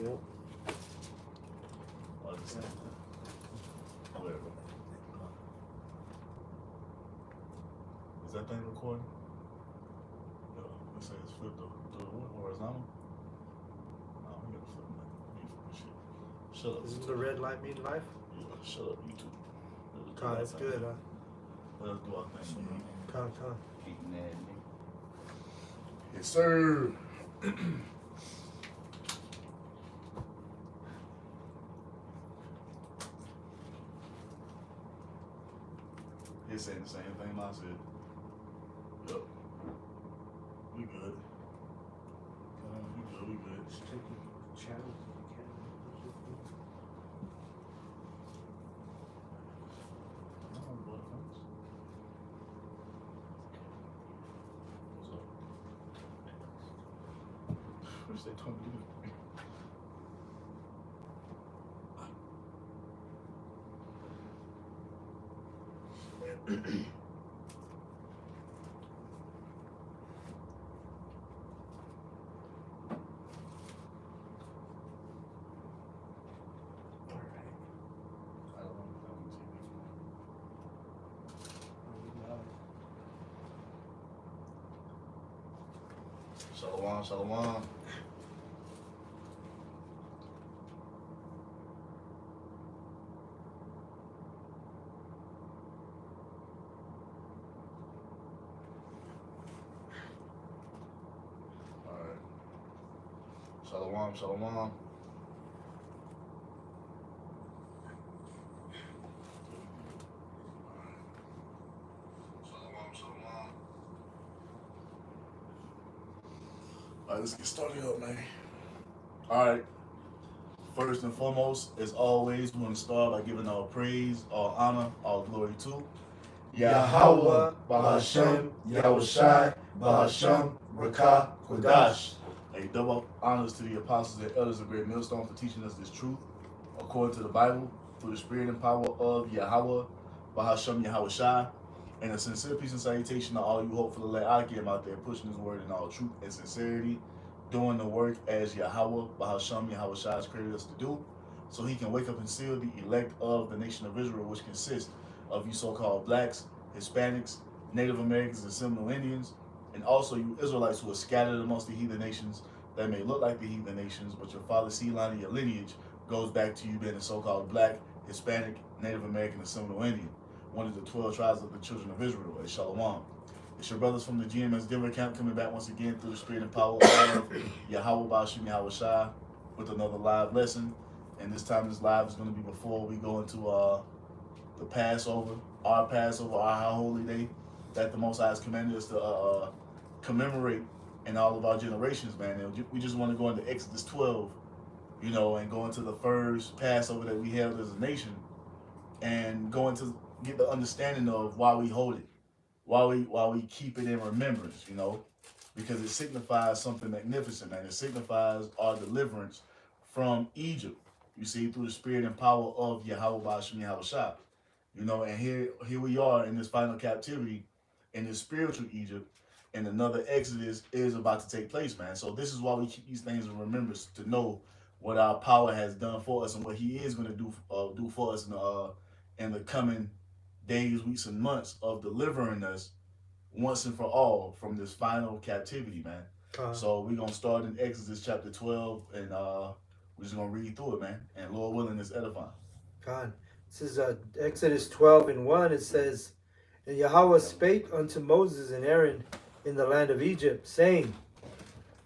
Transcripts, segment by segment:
Yep. All the same. Whatever. Is that thing recording? No, let's say it's flipped to horizontal. No, we gotta flip that. We ain't flipping shit. Shut up. Isn't the red light mean life? Yeah, shut up, YouTube. That's good, huh? Let us do our thing, man. Come. Eating that, nigga. Yes, sir. He's saying the same thing I said. Yep. We good. We good. Channel. What's they told me to do? Shalom, shalom. Shalom, shalom. All right, let's get started up, man. All right. First and foremost, as always, we want to start by giving all praise, all honor, all glory to Yahweh, Bahashem, Yahushai, Bahashem, Rakah, Kodash. A double honors to the apostles and elders of Great Millstone for teaching us this truth according to the Bible through the spirit and power of Yahweh, Bahashem, Yahushai. And a sincere peace and salutation to all you hopeful elect Akim out there pushing his word in all truth and sincerity, doing the work as Yahweh, Bahashem, Yahushai has created us to do, so he can wake up and seal the elect of the nation of Israel, which consists of you so-called blacks, Hispanics, Native Americans, and Seminole Indians, and also you Israelites who are scattered amongst the heathen nations that may look like the heathen nations, but your father's seed line and your lineage goes back to you being a so-called black, Hispanic, Native American, and Seminole Indian, one of the 12 tribes of the children of Israel, a Shalom. It's your brothers from the GMS Denver camp coming back once again through the spirit and power of Yahweh Bashim Yahweh Shai with another live lesson. And this time this live is going to be before we go into the Passover, our high holy day that the Most High has commanded us to commemorate in all of our generations, man. And we just want to go into Exodus 12, you know, and go into the first Passover that we held as a nation and go into get the understanding of why we hold it, why we keep it in remembrance, you know, because it signifies something magnificent, man. It signifies our deliverance from Egypt, you see, through the spirit and power of Yahweh Bashim Yahweh Shai, you know. And here we are in this final captivity, in this spiritual Egypt, and another Exodus is about to take place, man. So this is why we keep these things in remembrance, to know what our power has done for us and what He is going to do for us in the coming days, weeks, and months of delivering us once and for all from this final captivity, man. So we're going to start in Exodus chapter 12, and we're just going to read through it, man. And Lord willing, it's edifying. This is Exodus 12:1. It says, "And Yahweh spake unto Moses and Aaron in the land of Egypt, saying,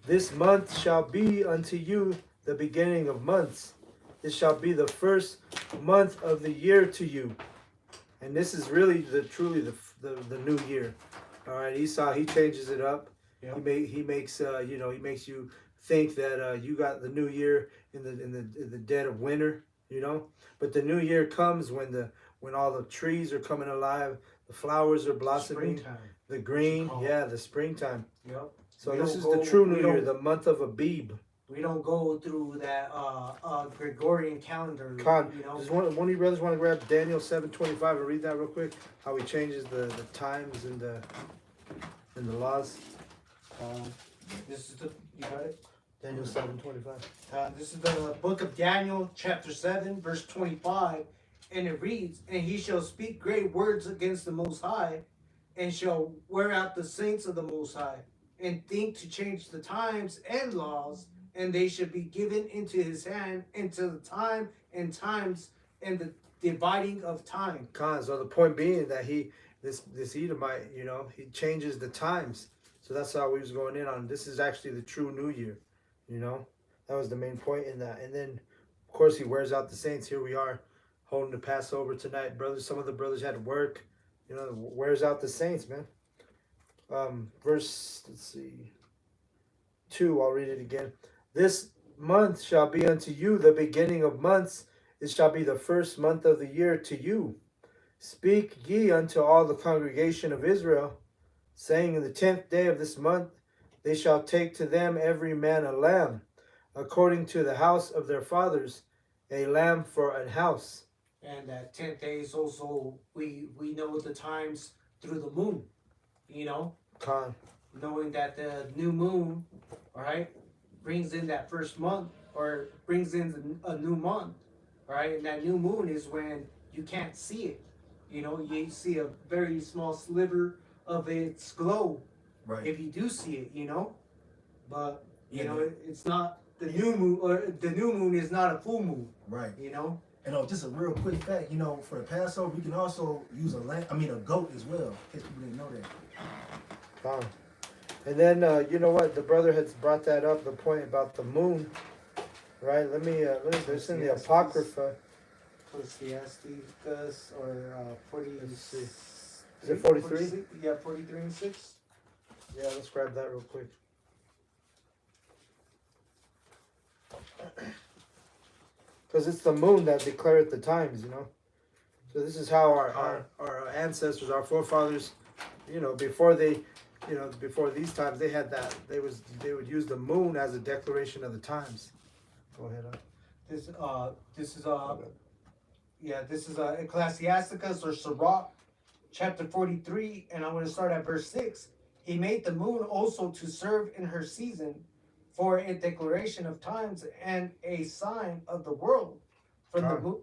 This month shall be unto you the beginning of months. It shall be the first month of the year to you." And this is really truly the new year. All right, Esau, he changes it up. Yep. He makes you think that you got the new year in the dead of winter, you know. But the new year comes when all the trees are coming alive, the flowers are blossoming, the green, the springtime. Yep. So this is the true new year, the month of Abib. We don't go through that Gregorian calendar. You know? Does one of you brothers want to grab Daniel 7:25 and read that real quick? How he changes the times and the laws. This is you got it? Daniel 7:25. This is the book of Daniel, chapter 7, verse 25. And it reads, "And he shall speak great words against the Most High, and shall wear out the saints of the Most High, and think to change the times and laws, and they should be given into his hand until the time and times and the dividing of time." So the point being that this Edomite, he changes the times. So that's how we was going in on. This is actually the true New Year, That was the main point in that. And then, of course, he wears out the saints. Here we are holding the Passover tonight, brothers. Some of the brothers had work, wears out the saints, man. Verse, let's see, 2, I'll read it again. "This month shall be unto you the beginning of months. It shall be the first month of the year to you. Speak ye unto all the congregation of Israel, saying, in the 10th day of this month they shall take to them every man a lamb, according to the house of their fathers, a lamb for an house." And that 10th day is also, we know the times through the moon, knowing that the new moon, all right, brings in that first month, or brings in a new month, all right, and that new moon is when you can't see it, you see a very small sliver of its glow, Right. if you do see it, but it's not the new moon, or the new moon is not a full moon, Right. And just a real quick fact, for the Passover, you can also use a goat as well. In case people didn't know that. And then you know what? The brother has brought that up, the point about the moon, right? Let me there's in the Apocrypha. Ecclesiasticus, or 40. Let's see. Is it 43? Yeah, 43 and 6. Yeah, let's grab that real quick. Because it's the moon that declareth the times, So this is how our ancestors, our forefathers, before before these times, they had that. They would use the moon as a declaration of the times. Go ahead. This is Ecclesiasticus, or Sirach, chapter 43, and I'm going to start at verse 6. "He made the moon also to serve in her season, for a declaration of times and a sign of the world. From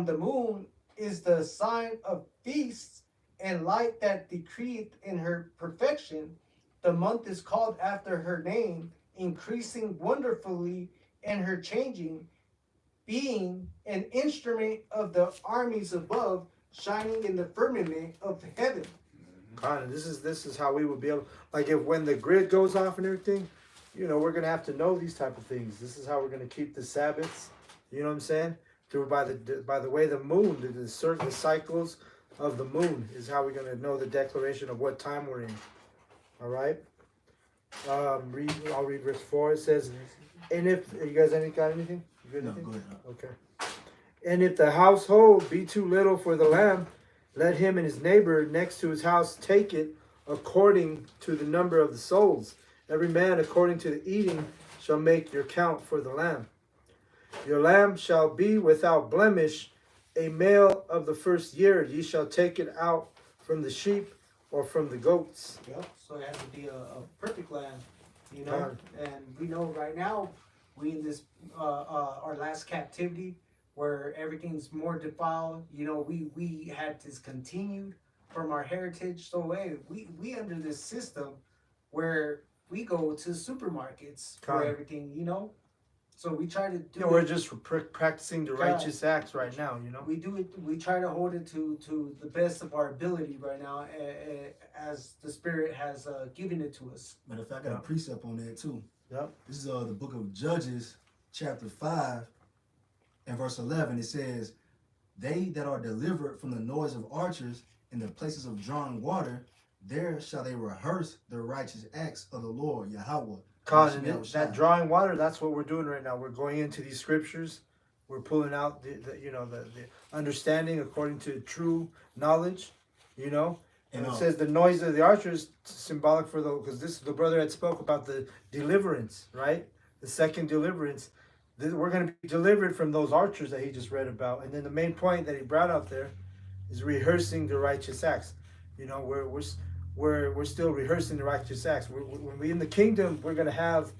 the moon is the sign of feasts and light that decreeth in her perfection. The month is called after her name, increasing wonderfully in her changing, being an instrument of the armies above, shining in the firmament of heaven." This is how we would be able, like, if when the grid goes off and everything, we're gonna have to know these type of things. This is how we're gonna keep the Sabbaths. You know what I'm saying? Through by the way the moon, the certain cycles of the moon is how we're gonna know the declaration of what time we're in. All right. I'll read verse 4. It says, "And if you guys got anything? You good? No, anything? go ahead. Okay. "And if the household be too little for the lamb, let him and his neighbor next to his house take it according to the number of the souls. Every man according to the eating shall make your count for the lamb. Your lamb shall be without blemish, a male of the first year. Ye shall take it out from the sheep or from the goats." Yep. So it has to be a perfect lamb, And we know right now, we in this our last captivity, where everything's more defiled. We had discontinued from our heritage. So we under this system where we go to supermarkets for everything. So we try to do. We're just practicing the righteous acts right now. We do it. We try to hold it to the best of our ability right now, as the Spirit has given it to us. Matter of fact, I got a precept on that too. Yep. This is the book of Judges, chapter 5, and verse 11. It says, "They that are delivered from the noise of archers in the places of drawing water, there shall they rehearse the righteous acts of the Lord Yahweh." That drawing water, that's what we're doing right now. We're going into these scriptures. We're pulling out the understanding according to true knowledge, And it says the noise of the archers, symbolic for because the brother had spoke about the deliverance, right? The second deliverance. We're going to be delivered from those archers that he just read about. And then the main point that he brought out there is rehearsing the righteous acts. we're still rehearsing the righteous acts. When we in the kingdom, we're gonna have,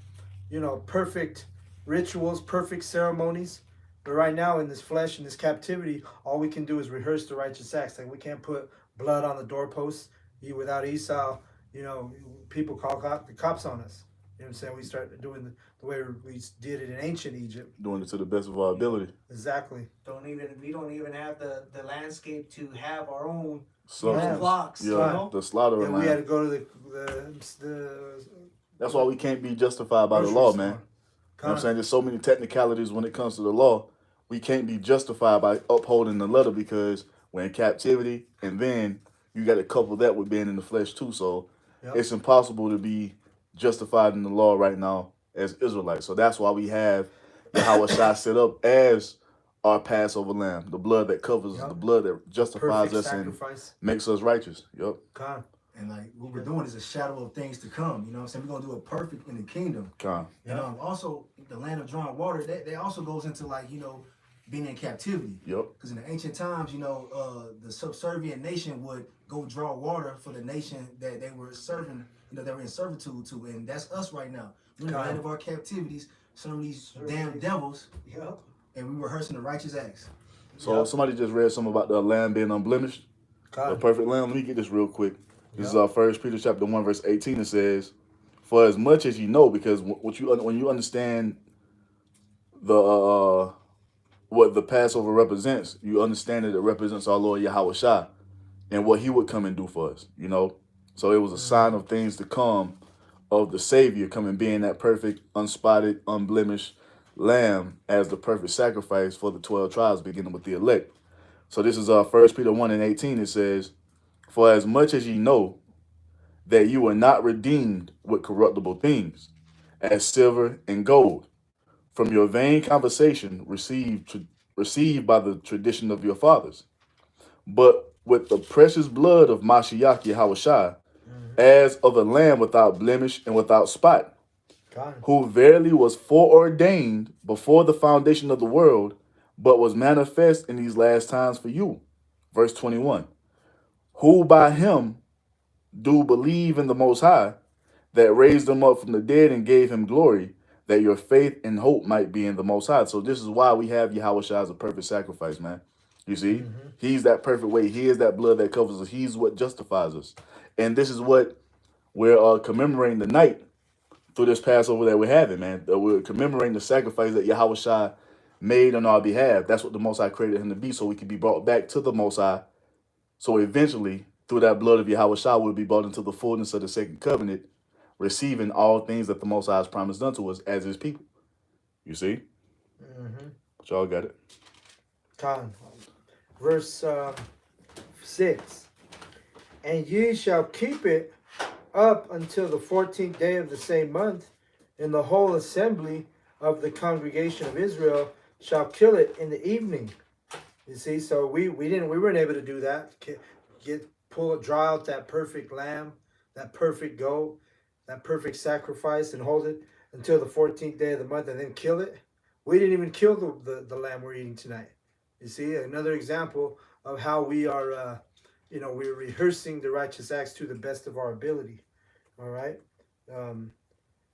perfect rituals, perfect ceremonies. But right now in this flesh, in this captivity, all we can do is rehearse the righteous acts. Like we can't put blood on the doorposts. Without Esau, you know, people call the cops on us. You know what I'm saying? We start doing the way we did it in ancient Egypt. Doing it to the best of our ability. Exactly. We don't even have the landscape to have our own So, flocks. yeah, You know? the slaughter And line. we had to go to the That's why we can't be justified by the law, man. You know what I'm saying? There's so many technicalities when it comes to the law. We can't be justified by upholding the letter because we're in captivity, and then you got to couple that with being in the flesh too. So it's impossible to be justified in the law right now as Israelites. So that's why we have Yahweh Shai set up as our Passover lamb, the blood that covers, the blood that justifies us sacrifice. And makes us righteous. Yep. Con. And like what we're doing is a shadow of things to come. You know what I'm saying? We're gonna do it perfect in the kingdom. Con. And also the land of drawing water, that also goes into like, being in captivity. Yep. Because in the ancient times, the subservient nation would go draw water for the nation that they were serving, they were in servitude to. And that's us right now. We're in the land of our captivities, some of these damn devils. Yep. And we rehearsing the righteous acts. So somebody just read something about the lamb being unblemished. The perfect lamb. Let me get this real quick. This is 1 Peter chapter 1 verse 18. It says, "For as much as you know," because when you understand the what the Passover represents, you understand that it represents our Lord Yahweh Shai and what He would come and do for us. So it was a sign of things to come, of the Savior coming, being that perfect, unspotted, unblemished lamb as the perfect sacrifice for the 12 tribes, beginning with the elect. So this is 1 Peter 1 and 18. It says, "For as much as ye know that you were not redeemed with corruptible things, as silver and gold, from your vain conversation received by the tradition of your fathers, but with the precious blood of Mashiach Yahushua, as of a lamb without blemish and without spot, who verily was foreordained before the foundation of the world, but was manifest in these last times for you." Verse 21. "Who by him do believe in the Most High, that raised him up from the dead and gave him glory, that your faith and hope might be in the Most High." So this is why we have Yahweh Shai as a perfect sacrifice, man. You see, He's that perfect way. He is that blood that covers us. He's what justifies us. And this is what we're commemorating tonight through this Passover that we're having, man. We're commemorating the sacrifice that Yahweh Shai made on our behalf. That's what the Most High created him to be, so we can be brought back to the Most High. So eventually, through that blood of Yahweh Shai, we'll be brought into the fullness of the second covenant, receiving all things that the Most High has promised unto us as His people. You see? But y'all got it. Con. Verse 6. "And ye shall keep it up until the 14th day of the same month, and the whole assembly of the congregation of Israel shall kill it in the evening." You see, so we weren't able to do that. Draw out that perfect lamb, that perfect goat, that perfect sacrifice, and hold it until the 14th day of the month, and then kill it. We didn't even kill the lamb we're eating tonight. You see, another example of how we are, we're rehearsing the righteous acts to the best of our ability. All right.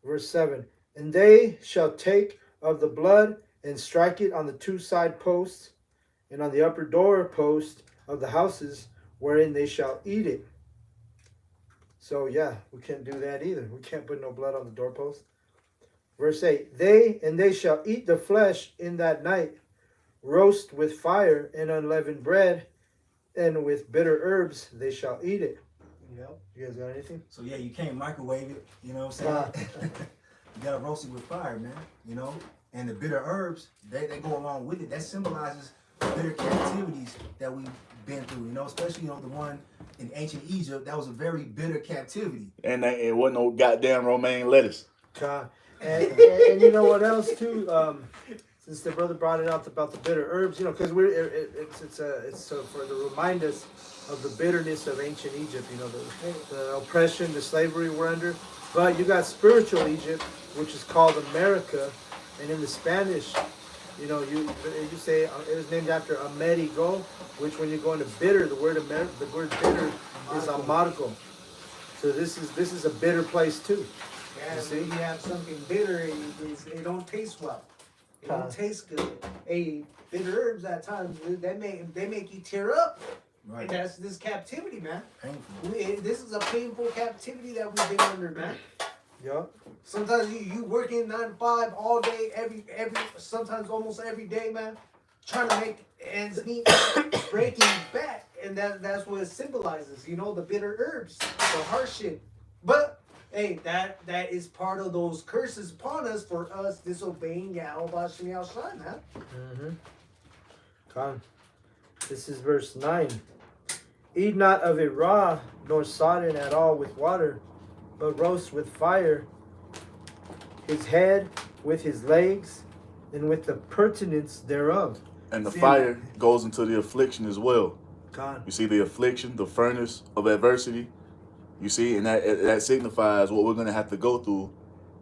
Verse 7. "And they shall take of the blood and strike it on the two side posts and on the upper door post of the houses wherein they shall eat it." So we can't do that either. We can't put no blood on the doorpost. Verse 8. "They shall eat the flesh in that night, roast with fire and unleavened bread, and with bitter herbs they shall eat it." Yep. You guys got anything? So you can't microwave it, you know what I'm saying? You gotta roast it with fire, man, And the bitter herbs, they go along with it. That symbolizes the bitter captivities that we've been through, especially the one in ancient Egypt. That was a very bitter captivity. And it wasn't no goddamn romaine lettuce. God. And you know what else too? Since the brother brought it up about the bitter herbs, because it's for to remind us of the bitterness of ancient Egypt. The oppression, the slavery we're under. But you got spiritual Egypt, which is called America, and in the Spanish, you say it was named after Amerigo, which when you go into bitter, the word bitter is amargo. So this is a bitter place too. Yeah, You see? when you have something bitter, it don't taste well. It don't taste good. Hey, bitter herbs at times they make you tear up. Right. And that's this captivity, man. Painful. This is a painful captivity that we've been under, man. Yup. Sometimes you working 9 to 5 all day, every sometimes almost every day, man. Trying to make ends meet, breaking back, and that's what it symbolizes. You know, the bitter herbs, the hardship. But hey, that is part of those curses upon us for us disobeying Yahweh Shem Shai, man. Mm-hmm. Come. This is verse 9. Eat not of it raw, nor sodden at all with water, but roast with fire his head with his legs, and with the pertinence thereof. And the fire goes into the affliction as well. God. You see the affliction, the furnace of adversity. You see, and that signifies what we're going to have to go through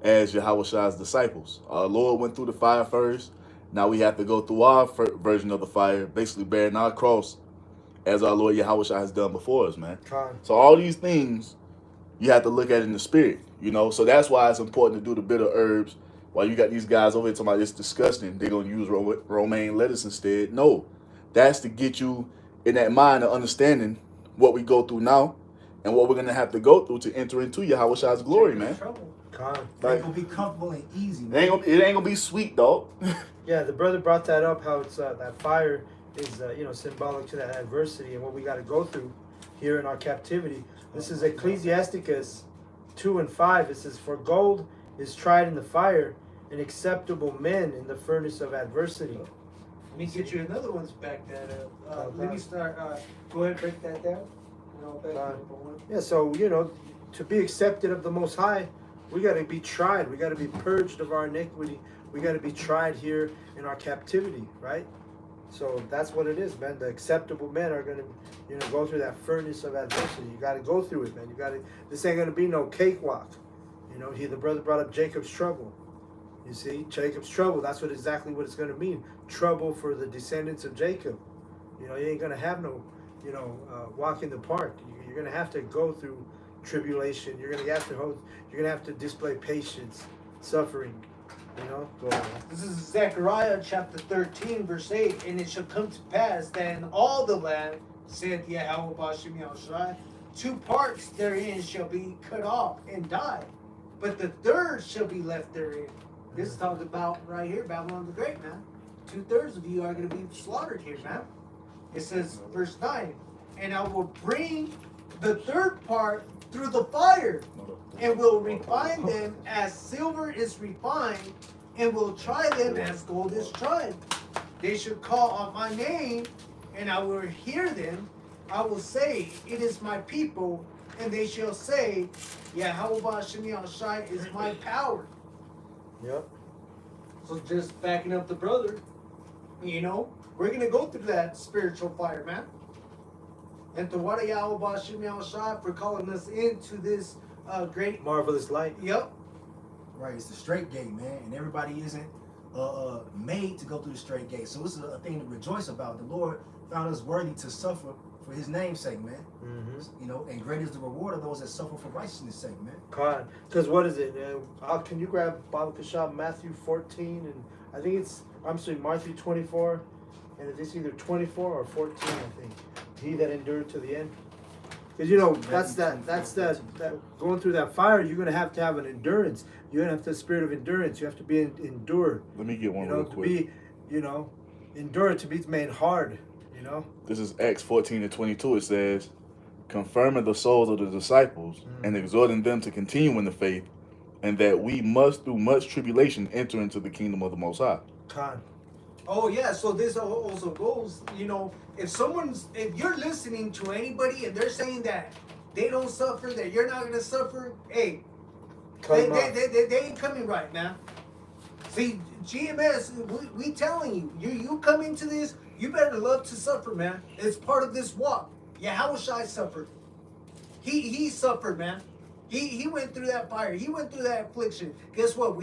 as Yahweh Shai's disciples. Our Lord went through the fire first. Now we have to go through our version of the fire, basically bearing our cross as our Lord Yahweh Shai has done before us, man. God. So all these things, you have to look at it in the spirit, you know. So that's why it's important to do the bitter herbs. While you got these guys over here talking about it's disgusting, they're going to use romaine lettuce instead. No, that's to get you in that mind of understanding what we go through now and what we're going to have to go through to enter into Yahweh Shai's glory, man. God. It ain't gonna be comfortable and easy, It man. ain't gonna be sweet, dog. Yeah, the brother brought that up, how it's that fire is symbolic to that adversity and what we got to go through here in our captivity. This is Ecclesiasticus 2:5. It says, "For gold is tried in the fire, and acceptable men in the furnace of adversity." Let me get you another one to back that up. Let me start. Go ahead, break that down. And I'll back it up on one. Yeah, so to be accepted of the Most High, we got to be tried. We got to be purged of our iniquity. We got to be tried here in our captivity, right? So that's what it is, man. The acceptable men are going to, go through that furnace of adversity. You got to go through it, man. You got to. This ain't going to be no cakewalk. The brother brought up Jacob's trouble. You see, Jacob's trouble. That's exactly what it's going to mean. Trouble for the descendants of Jacob. You ain't going to have no, walk in the park. You're going to have to go through tribulation. You're going to have to display patience, suffering. Go on. This is Zechariah chapter 13, verse 8. And it shall come to pass that in all the land, saith Yahweh Bashem Yahushai, 2 parts therein shall be cut off and die, but the third shall be left therein. This is talking about right here, Babylon the Great, man. 2/3 of you are going to be slaughtered here, man. It says, verse 9, and I will bring the third part through the fire, and will refine them as silver is refined, and will try them as gold is tried. They shall call on my name, and I will hear them. I will say, it is my people, and they shall say, Yahweh Shem Shai is my power. Yep. So just backing up the brother, we're going to go through that spiritual fire, man. And to what Yahweh Shem Shai for calling us into this great marvelous light. Yep. Right, it's the straight gate, man, and everybody isn't made to go through the straight gate. So it's a thing to rejoice about. The Lord found us worthy to suffer for His name's sake, man. Mm-hmm. And great is the reward of those that suffer for righteousness' sake, man. God, because what is it? Can you grab Baba Kashab, Matthew 14, and I think Matthew 24, and it's either 24 or 14, I think. He that endured to the end. Because that's that going through that fire, you're gonna have to have an endurance. You're gonna have the spirit of endurance. You have to be endured. Let me get one real quick. To be, endured, to be made hard. This is Acts 14:22. It says, confirming the souls of the disciples and exhorting them to continue in the faith, and that we must through much tribulation enter into the kingdom of the Most High. God. Oh yeah, so this also goes, if you're listening to anybody and they're saying that they don't suffer, that you're not gonna suffer, hey, they ain't coming right, man. See, GMS, we telling you come into this, you better love to suffer, man. It's part of this walk. Yahweh Shai suffered. He suffered, man. He went through that fire. He went through that affliction. Guess what?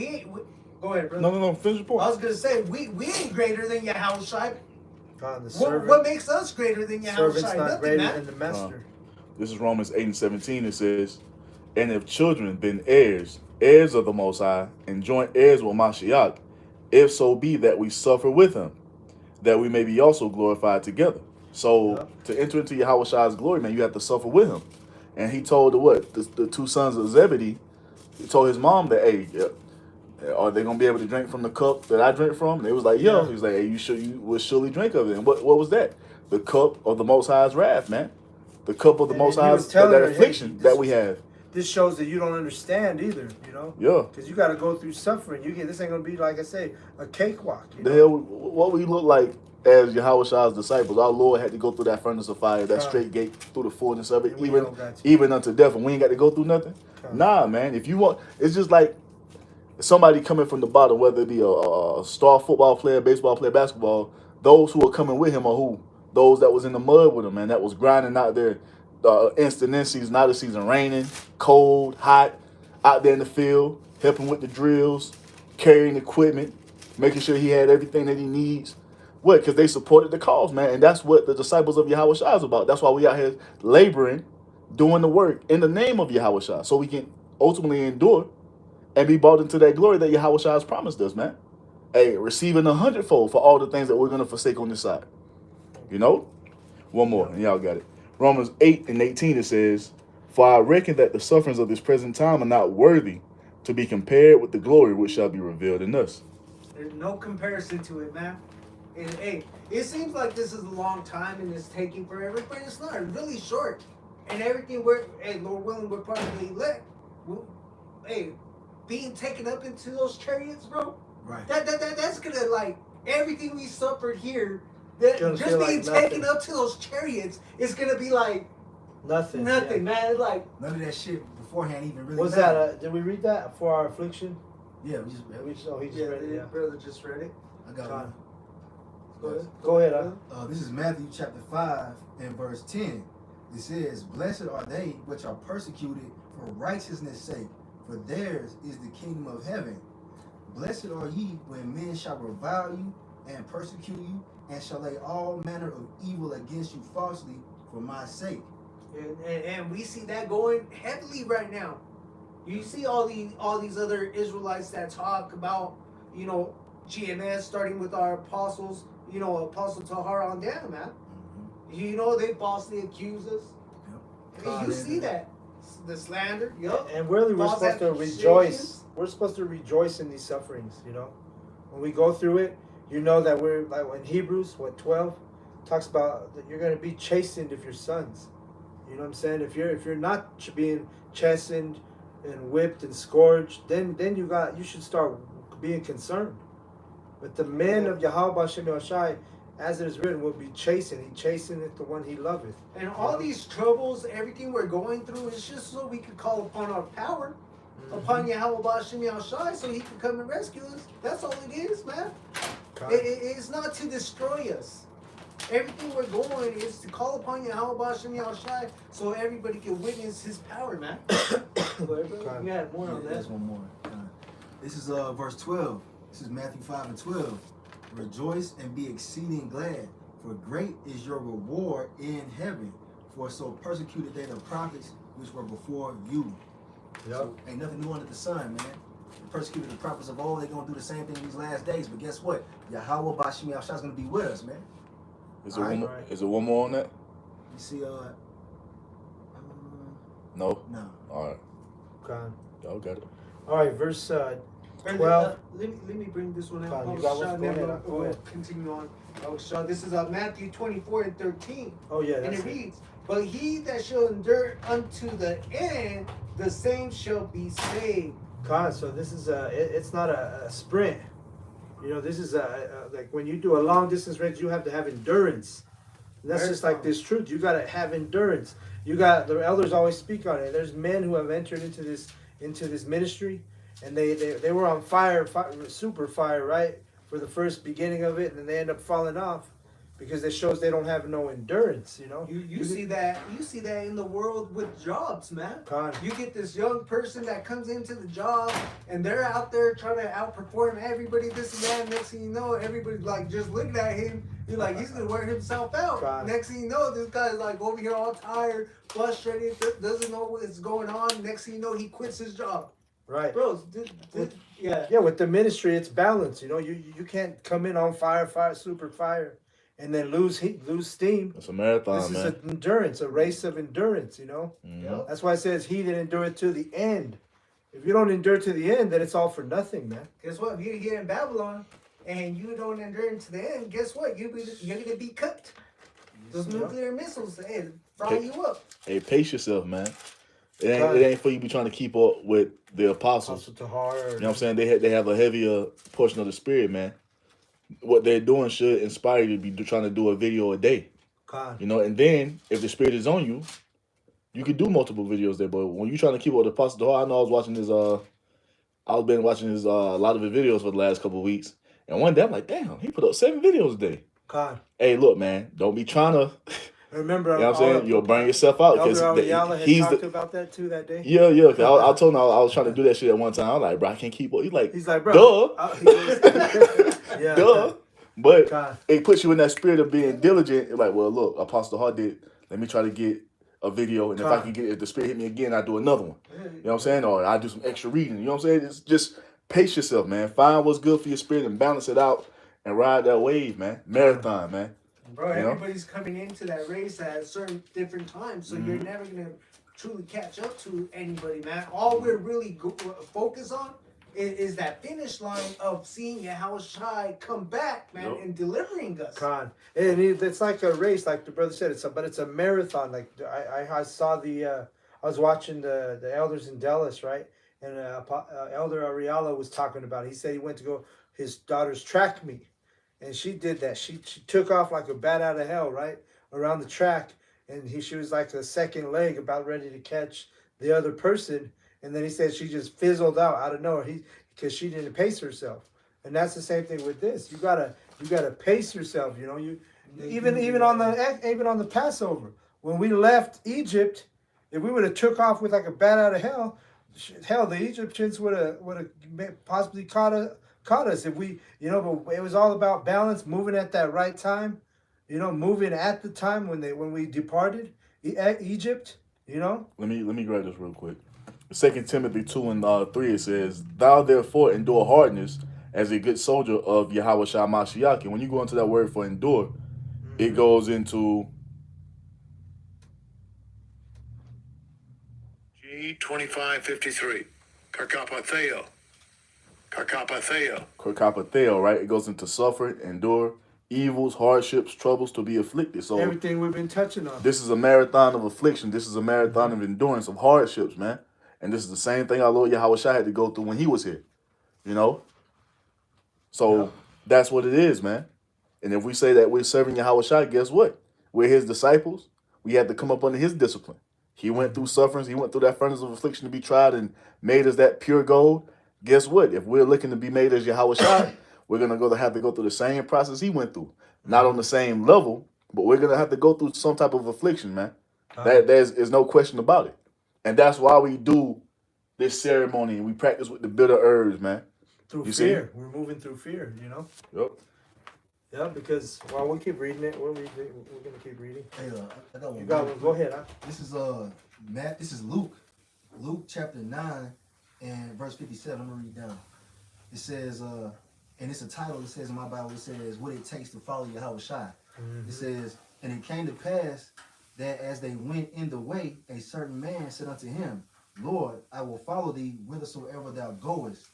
Go ahead, brother. No. Finish your point. I was gonna say we ain't greater than Yahweh Shai. God, the servant. What makes us greater than Yahweh Servant's Shai? not Nothing, greater man. than the master. This is Romans 8:17. It says, And if children, then heirs, heirs of the Most High, and joint heirs with Mashiach, if so be that we suffer with him, that we may be also glorified together. So Yeah. to enter into Yahweh glory, man, you have to suffer with him. And he told the two sons of Zebedee, he told his mom that, hey, are they gonna be able to drink from the cup that I drink from? And they was like, yeah. He was like, hey, you will surely drink of it. And what was that? The cup of the Most High's wrath, man. The cup of the Most High's that affliction that we have. This shows that you don't understand either, you know? Yeah. Because you got to go through suffering. This ain't going to be, like I say, a cakewalk. The hell, what we look like as Yahweh Shah's disciples, our Lord had to go through that furnace of fire, that straight gate, through the fullness of it, even unto death, and we ain't got to go through nothing. Nah, man. If you want, it's just like somebody coming from the bottom, whether it be a star football player, baseball player, basketball. Those who are coming with him are who? Those that was in the mud with him, man. That was grinding out there, instant in season, out of season, raining, cold, hot, out there in the field, helping with the drills, carrying equipment, making sure he had everything that he needs. What? Because they supported the cause, man. And that's what the disciples of Yahweh Shah is about. That's why we out here laboring, doing the work in the name of Yahweh Shah, so we can ultimately endure and be brought into that glory that Yahweh Shah has promised us, man. Hey, receiving 100-fold for all the things that we're going to forsake on this side. You know? One more, and y'all got it. Romans 8:18, it says, for I reckon that the sufferings of this present time are not worthy to be compared with the glory which shall be revealed in us. There's no comparison to it, man. And hey, it seems like this is a long time and it's taking forever, but it's not. It's really short. And everything Lord willing, we're part of the elect. Being taken up into those chariots, bro. Right. That's gonna, like, everything we suffered here, that just being taken up to those chariots is gonna be like nothing, man. Like none of that shit beforehand even really. Was that? Did we read that for our affliction? Yeah, we just read it. Yeah. Brother just read it. I got one. Go ahead. This is Matthew chapter 5 and verse 10. It says, "Blessed are they which are persecuted for righteousness' sake, for theirs is the kingdom of heaven. Blessed are ye when men shall revile you and persecute you, and shall lay all manner of evil against you falsely for my sake." And we see that going heavily right now. You see all these other Israelites that talk about, GMS, starting with our apostles, Apostle Tahar on down, man. They falsely accuse us. Yep. You see that. The slander, and really, we're supposed to rejoice. We're supposed to rejoice in these sufferings, When we go through it, that we're, like in Hebrews, 12, talks about that you're going to be chastened if you're sons. You know what I'm saying? If you're not being chastened and whipped and scourged, then you should start being concerned. But the men of Yahweh Bashem Yahushai, as it is written, will be chastened. He chasteneth the one he loveth. And all these troubles, everything we're going through, is just so we could call upon our power, upon Yahweh Bashem Yahushai, so he can come and rescue us. That's all it is, man. It's not to destroy us. Everything we're going is to call upon Yahweh Bashem Yahushai, so everybody can witness his power, man. You had more on that. There's one more. This is verse 12. This is Matthew 5 and 12. "Rejoice and be exceeding glad, for great is your reward in heaven. For so persecuted they the prophets which were before you." Yep. So ain't nothing new under the sun, man. They persecuted the prophets of old. They're going to do the same thing in these last days. But guess what? Yahweh Bashem Yahushua is going to be with us, man. Is there one more on that? You see, No? No. All right. Okay. Y'all got it. All right, verse 12. Let me bring this one out. You got one? Go ahead. Continue on. This is Matthew 24 and 13. Oh, yeah. And it reads, "But he that shall endure unto the end, the same shall be saved." God, so this is it's not a sprint. This is like when you do a long distance race, you have to have endurance. And that's just like this truth. You got to have endurance. The elders always speak on it. There's men who have entered into this ministry, and they were on fire, super fire, right, for the first beginning of it, and then they end up falling off because it shows they don't have no endurance. You see that in the world with jobs, man. You get this young person that comes into the job and they're out there trying to outperform everybody, this and that. Next thing you know, everybody's like just looking at him You're like, he's gonna wear himself out. God. Next thing you know, this guy's like over here all tired, frustrated, doesn't know what's going on. Next thing you know, he quits his job. Right. Bro, yeah. Yeah, with the ministry, it's balance. You know, you can't come in on fire, super fire, and then lose heat, lose steam. It's a marathon, This man. is an endurance, a race of endurance. You know, Mhm. that's why it says he that endureth to the end. If you don't endure to the end, then it's all for nothing, man. Guess what? If you're here in Babylon and you don't endure to the end, guess what? You're gonna be cooked. Those nuclear missiles, hey, fry you up. Hey, pace yourself, man. It ain't for you to be trying to keep up with the apostles. Apostle Tahar. You know what I'm saying? They have a heavier portion of the spirit, man. What they're doing should inspire you to be trying to do a video a day. God. You know, and then if the spirit is on you, you can do multiple videos there. But when you're trying to keep up with the Apostle Tahar, I know I was watching his I've been watching his a lot of his videos for the last couple of weeks. And one day I'm like, damn, he put up 7 videos a day. God. Hey, look, man, don't be trying to. Remember, You know what I'm saying? You'll burn yourself out. Elder Because Ariala had he's talked about that too that day. Yeah. I told him I was trying to do that shit at one time. I was like, bro, I can't keep up. He's like, bro. Duh. Yeah. Duh. But God. it puts you in that spirit of being diligent. It's like, well, look, Apostle Hart did. Let me try to get a video. And if the spirit hit me again, I do another one. You know what I'm saying? Or I do some extra reading. You know what I'm saying? It's just pace yourself, man. Find what's good for your spirit and balance it out and ride that wave, man. Marathon, man. Bro, everybody's coming into that race at certain different times, so you're never gonna truly catch up to anybody, man. All we're really focused on is that finish line of seeing Yahushua come back, man, and delivering us. God, and it's like a race, like the brother said. But it's a marathon. Like I saw I was watching the elders in Dallas, right? And Elder Ariala was talking about it. He said he went to go his daughter's track meet. And she did that. She took off like a bat out of hell, right? Around the track. And she was like the second leg about ready to catch the other person. And then he said she just fizzled out of nowhere because she didn't pace herself. And that's the same thing with this. You gotta pace yourself, you know. Even on the Passover. When we left Egypt, if we would have took off with like a bat out of hell, the Egyptians would have possibly caught us if we, but it was all about balance, moving at that right time, moving at the time when we departed Egypt, Let me grab this real quick. 2 Timothy 2 and 3, it says, "Thou therefore endure hardness as a good soldier of Yahweh Shah Mashiach." And when you go into that word for endure, it goes into G2553, Karkapatheo. Karkapatheo, right? It goes into suffer, endure, evils, hardships, troubles, to be afflicted. So everything we've been touching on. This is a marathon of affliction. This is a marathon of endurance, of hardships, man. And this is the same thing our Lord Yahweh Shai had to go through when he was here. So that's what it is, man. And if we say that we're serving Yahweh Shai, guess what? We're his disciples. We had to come up under his discipline. He went through sufferings. He went through that furnace of affliction to be tried and made us that pure gold. Guess what? If we're looking to be made as Yahweh Shai, we're going to have to go through the same process he went through. Not on the same level, but we're going to have to go through some type of affliction, man. There's no question about it. And that's why we do this ceremony and we practice with the bitter herbs, man. Through fear. We're moving through fear, Yep. Yeah, because we'll keep reading it. We're gonna keep reading. Hey, I got one. You got one. Go ahead. This is Luke. Luke chapter 9 and verse 57. I'm gonna read down. It says, and it's a title. It says in my Bible. It says, "What it takes to follow Yahweh Shai." It says, "And it came to pass that as they went in the way, a certain man said unto him, Lord, I will follow thee whithersoever thou goest.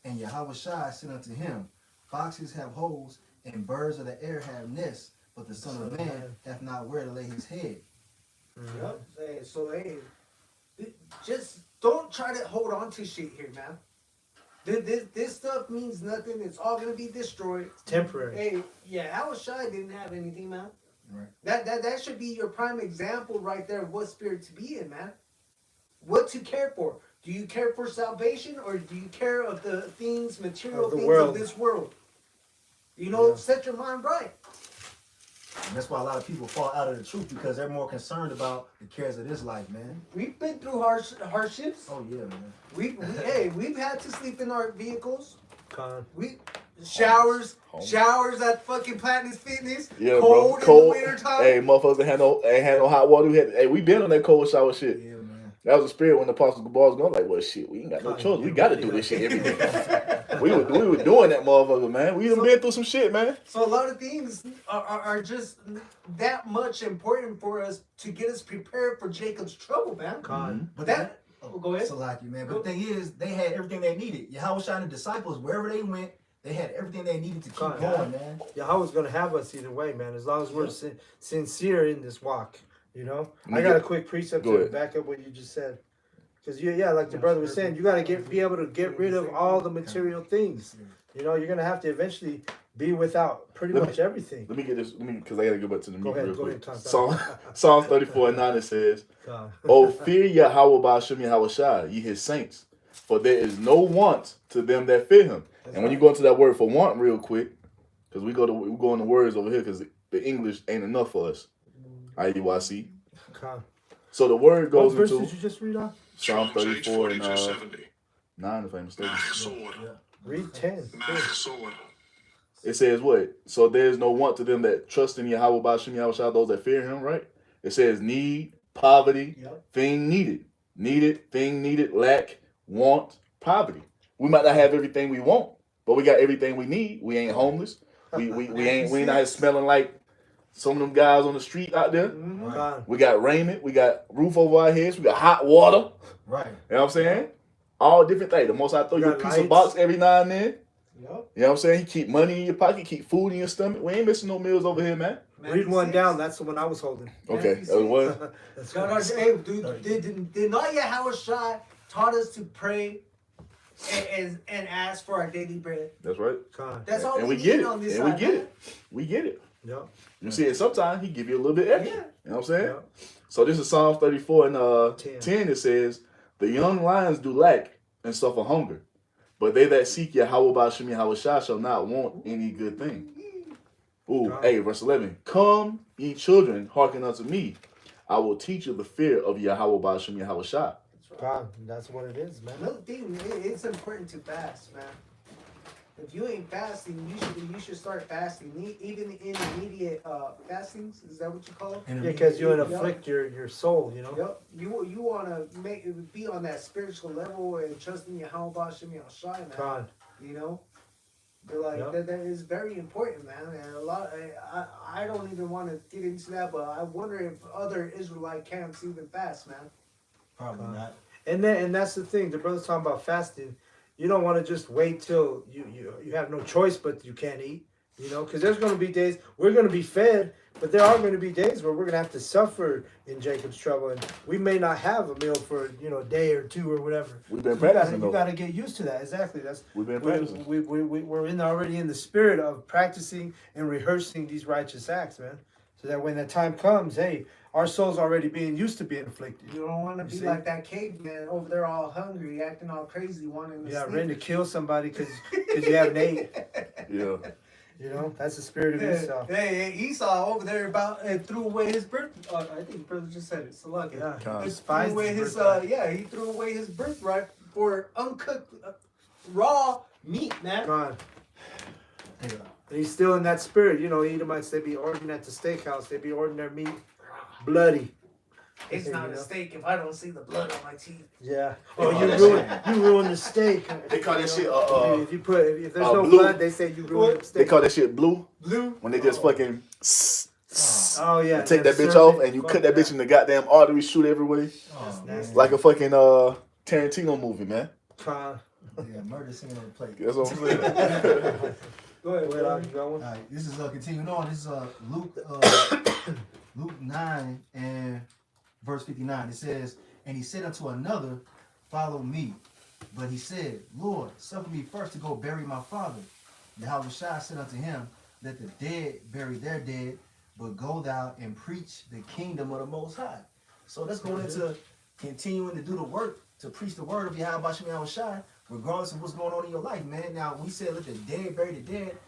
And Yahweh Shai said unto him, Foxes have holes, and birds of the air have nests, but the Son of Man hath not where to lay his head." Yep. So just don't try to hold on to shit here, man. This stuff means nothing. It's all gonna be destroyed. It's temporary. Hey, Yahushua didn't have anything, man. Right. That should be your prime example right there of what spirit to be in, man. What to care for. Do you care for salvation, or do you care of the things, material things of this world? Set your mind right. And that's why a lot of people fall out of the truth, because they're more concerned about the cares of this life, man. We've been through hardships. Oh yeah, man. We've had to sleep in our vehicles. Con. Showers Homeless. showers at fucking Platinum Fitness. Yeah, cold bro. in the winter time. Hey, motherfuckers ain't had no hot water. We been on that cold shower shit. Yeah, man. That was the spirit when the Apostle Ball was going like, well, shit, we ain't got no God, choice. We you got to really do this got- shit every day. we were doing that, motherfucker, man. We done been through some shit, man. So a lot of things are just that much important for us to get us prepared for Jacob's trouble, man. God. But That- oh, go ahead. Salaki, man. But the thing is, they had everything they needed. Yahweh and the disciples, wherever they went, they had everything they needed to keep God, going, man. Yahweh's gonna have us either way, man. As long as we're sincere in this walk, you know. Let I me got a get- quick precept go to ahead. back up what you just said. Because like the brother was saying, you gotta be able to get rid of all the material things. You know, you're gonna have to eventually be without pretty Let me- much everything. Let me get this, because I got to go back to the Go meat ahead, real go quick. ahead, Tom. Psalms 34:9 it says, God. "Oh, fear Yahweh Ba'ashem Yahweh Shai, ye his saints, for there is no want to them that fear him." And when you go into that word for want real quick, because we go in the words over here, because the English ain't enough for us. IUIC. God. So the word What goes verse into did you just read off? Psalm 34 and 8:40-70. 9, if I'm mistaken. Machsor. Read 10. Machsor. It says what? So there's no want to them that trust in Yahweh Ba'ashem Yahweh Shai, those that fear him, right? It says need, poverty, Yep. thing needed, thing needed, lack, want, poverty. We might not have everything we want, but we got everything we need. We ain't homeless. We ain't out here smelling like some of them guys on the street out there. Mm-hmm. God. We got raiment, we got roof over our heads, we got hot water. Right. You know what I'm saying? All different things. The most I throw We you a got piece lights. of box every now and then. Yep. You know what I'm saying? He keep money in your pocket, keep food in your stomach. We ain't missing no meals over here, man. Read one down. That's the one I was holding. Okay, that was That's God, right. hey, dude, did not Yahweh Shai taught us to pray and ask for our daily bread? that's right. God. That's all And we we get need it. on this And we side, get man. it. We get it. Yeah. You see it sometimes he give you a little bit extra. Yeah. You know what I'm saying? Yeah. So this is Psalms 34 and 10. 10. It says, "The young lions do lack and suffer hunger, but they that seek Yahweh Ba'ashem Yahweh Shai shall not want any good thing." Ooh, God. hey, verse 11. "Come, ye children, hearken unto me. I will teach you the fear of Yahweh Ba'ashem Yahweh Shai." God. That's what it is, man. Another thing, it's important to fast, man. If you ain't fasting, you should start fasting. Even intermediate fastings, is that what you call it? Yeah, because you Yep. afflict your soul, you know. Yep. You want to be on that spiritual level and trusting Yahweh Ba'ashem Yahweh, man. God. You know, but like Yep. that is very important, man. And a lot, I don't even want to get into that, but I wonder if other Israelite camps even fast, man. Probably not. And that's the thing. The brother's talking about fasting. You don't want to just wait till you have no choice, but you can't eat. You know, because there's going to be days we're going to be fed, but there are going to be days where we're going to have to suffer in Jacob's trouble, and we may not have a meal for a day or two or whatever. We've been So you practicing got though. to get used to that. Exactly. That's We've been practicing. we're already in the spirit of practicing and rehearsing these righteous acts, man. So that when the time comes, hey, our soul's already being used to being afflicted. You don't want to You be see? like that caveman over there, all hungry, acting all crazy, wanting to Yeah, sleep. ready to kill somebody because you haven't ate. Yeah. You know, that's the spirit of Esau. Hey, Esau over there threw away his birth. I think brother just said it. So lucky. Yeah, Con. he He threw despised away his his birthright. he threw away his birthright for uncooked raw meat, man. God. Yeah. And he's still in that spirit. You know, Edomites, they be ordering at the steakhouse. They be ordering their meat bloody. It's not You a know? steak if I don't see the blood on my teeth. Yeah. Oh, Oh, that's you ruined the steak. They call that shit if you put if there's no blue. blood, they say you ruined the They steak. call that shit blue Blue. when they just fucking Oh yeah. take that serve bitch off it. and you Fuck cut that bitch in the goddamn artery, shoot everywhere. Oh, nasty. man. Like a fucking Tarantino movie, man. God. Yeah, murder scene on the plate. That's what I'm saying. Go ahead. Wait, brother. you got one? All right, this is continuing on. This is Luke Luke 9 and verse 59. It says, "And he said unto another, Follow me. But he said, Lord, suffer me first to go bury my father. Yahweh Shai said unto him, Let the dead bury their dead, but go thou and preach the kingdom of the Most High." So that's going into continuing to do the work, to preach the word of Yahweh Shai, regardless of what's going on in your life, man. Now, we said let the dead bury the dead.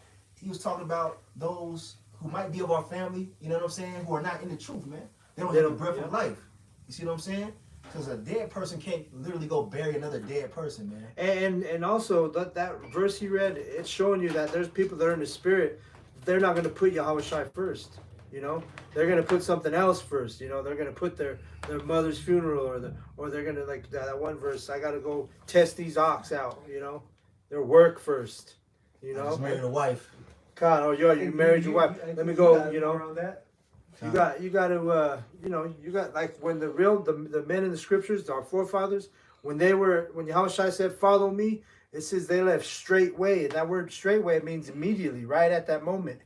He was talking about those who might be of our family, you know what I'm saying, who are not in the truth, man. They don't have the breath of life. You see what I'm saying? Because a dead person can't literally go bury another dead person, man. And also that verse he read, it's showing you that there's people that are in the spirit. They're not going to put Yahweh Shai first. You know, they're going to put something else first. You know, they're going to put their mother's funeral or they're going to, like that one verse. I got to go test these ox out. You know, their work first. You I know, just married a wife. God, oh, you married your wife. Let me go. You know, on that. you got to you know, you got, like, when the men in the scriptures, our forefathers, when Yahweh Shai said follow me, it says they left straightway. And that word straightway, it means immediately, right at that moment.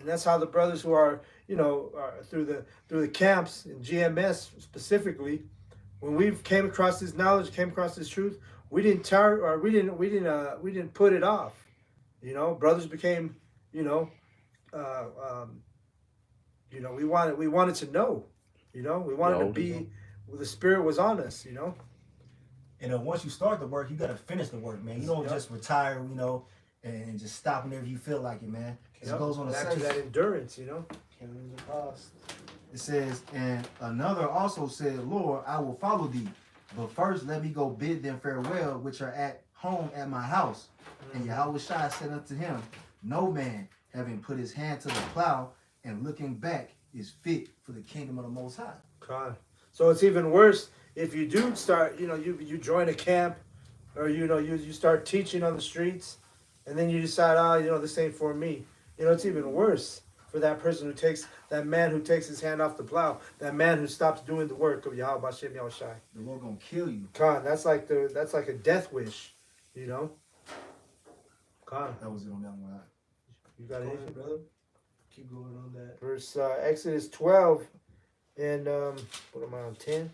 And that's how the brothers who are, you know, through the camps in GMS specifically, when we came across this knowledge, came across this truth, we didn't put it off. You know, brothers became, you know, we wanted to know. You know, we wanted to be. The spirit was on us. You know. And then once you start the work, you gotta finish the work, man. You don't just retire, you know, and just stop whenever you feel like it, man. It goes on back to that endurance, you know. Counting the cost. It says, and another also said, Lord, I will follow thee, but first let me go bid them farewell, which are at home at my house. And Yahweh Shai said unto him, no man, having put his hand to the plow and looking back, is fit for the kingdom of the Most High. God. So it's even worse if you do start, you know, you join a camp, or, you know, you start teaching on the streets, and then you decide, you know, this ain't for me. You know, it's even worse for that person that man who takes his hand off the plow, that man who stops doing the work of Yahweh Bashem Yahushai. The Lord gonna kill you. God, that's like a death wish, you know. God, That was it on that one. you got anything, brother? Keep going on that. Verse Exodus 12, and what am I on, 10?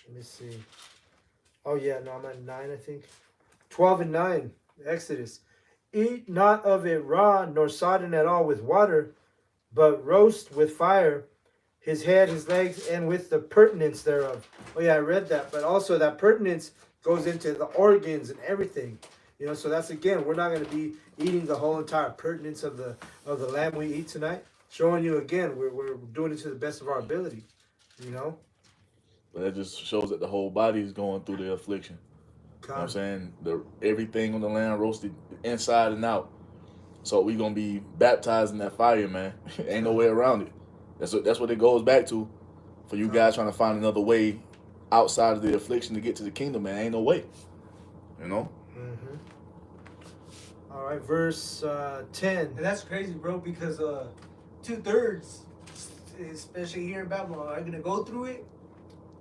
Let me see. Oh yeah, no, I'm at 9, I think. 12 and 9, Exodus. Eat not of it raw, nor sodden at all with water, but roast with fire his head, his legs, and with the pertinence thereof. Oh yeah, I read that. But also that pertinence goes into the organs and everything. You know, so that's, again, we're not going to be eating the whole entire pertinence of the lamb we eat tonight. Showing you, again, we're doing it to the best of our ability. You know? But that just shows that the whole body is going through the affliction. You know what I'm saying? Everything on the land roasted inside and out. So we gonna be baptized in that fire, man. Ain't no way around it. That's what it goes back to. For you guys trying to find another way outside of the affliction to get to the kingdom, man. Ain't no way. You know? Mm-hmm. All right, verse 10. And that's crazy, bro, because 2/3, especially here in Babylon, are gonna go through it.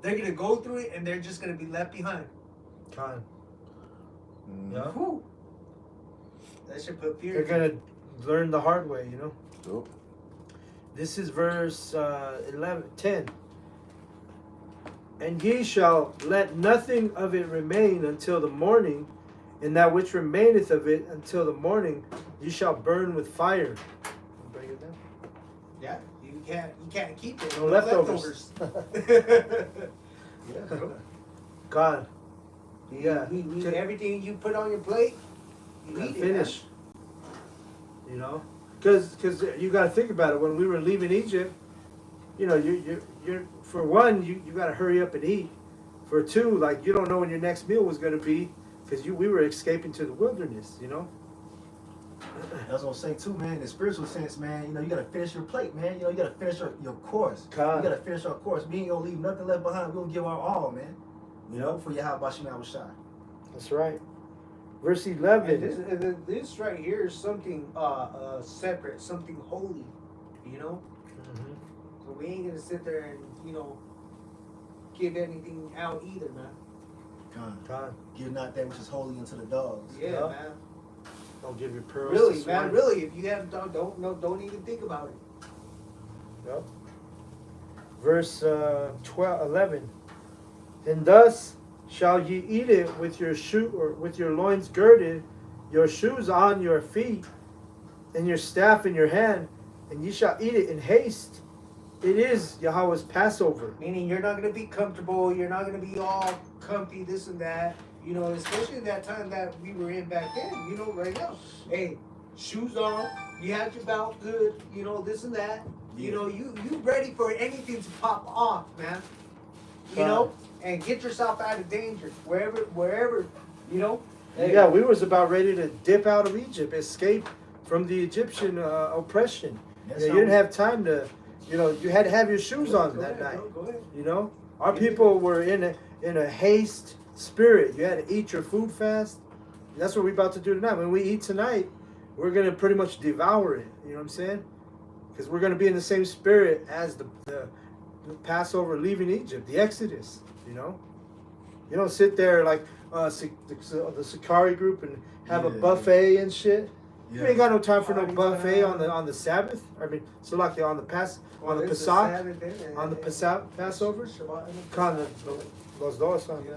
They're gonna go through it, and they're just gonna be left behind. Time. Mm-hmm. Yeah. Whew. That should put fear. They're gonna learn the hard way, you know. Yep. This is verse 10. And ye shall let nothing of it remain until the morning, and that which remaineth of it until the morning, ye shall burn with fire. Bring it down. Yeah, you can't keep it. No leftovers. Yeah, bro. God. Yeah. Everything you put on your plate, you eat finish. You know, because you got to think about it. When we were leaving Egypt, you know, you're for one, you got to hurry up and eat. For two, like, you don't know when your next meal was going to be, because we were escaping to the wilderness. You know. That's what I'm saying too, man. In the spiritual sense, man, you know, you gotta finish your plate, man. You know, you gotta finish your course. God. You gotta finish our course. We ain't gonna leave nothing left behind. We're gonna give our all, man. You know, for Yahweh Bashem Yahushai. That's right. Verse And 11. this right here is something separate, something holy, you know. Mhm. So we ain't gonna sit there and, you know, give anything out either, man. God. Give not that which is holy unto the dogs. Yeah, Yeah. man. Don't give your pearls Really, to man. swine. Really, if you haven't done, don't even think about it. Yep. Verse 11. And thus shall ye eat it with your with your loins girded, your shoes on your feet, and your staff in your hand, and ye shall eat it in haste. It is Yahweh's Passover. Meaning you're not gonna be comfortable. You're not gonna be all comfy, this and that. You know, especially that time that we were in back then. You know, right now. Hey, shoes on. You have your belt good. You know, this and that. You know, you ready for anything to pop off, man. you know, and get yourself out of danger wherever, you know. Hey, Yeah, we was about ready to dip out of Egypt, escape from the Egyptian oppression. That's You how didn't we- have time to, you had to have your shoes on that night. Go ahead. You know, our people were in a haste spirit. You had to eat your food fast. That's what we're about to do tonight. When we eat tonight, we're gonna pretty much devour it. You know what I'm saying? Because we're gonna be in the same spirit as the Passover leaving Egypt, the Exodus. You don't sit there like the Sakari group and have a Yeah. buffet and shit. Yeah. You ain't got no time for no Parties buffet around. on the Sabbath. I mean, so like on the Well, there's Pesach, Sabbath and- on the Passover. Shabbat and the Con Pesach. los dos. Huh? Yeah.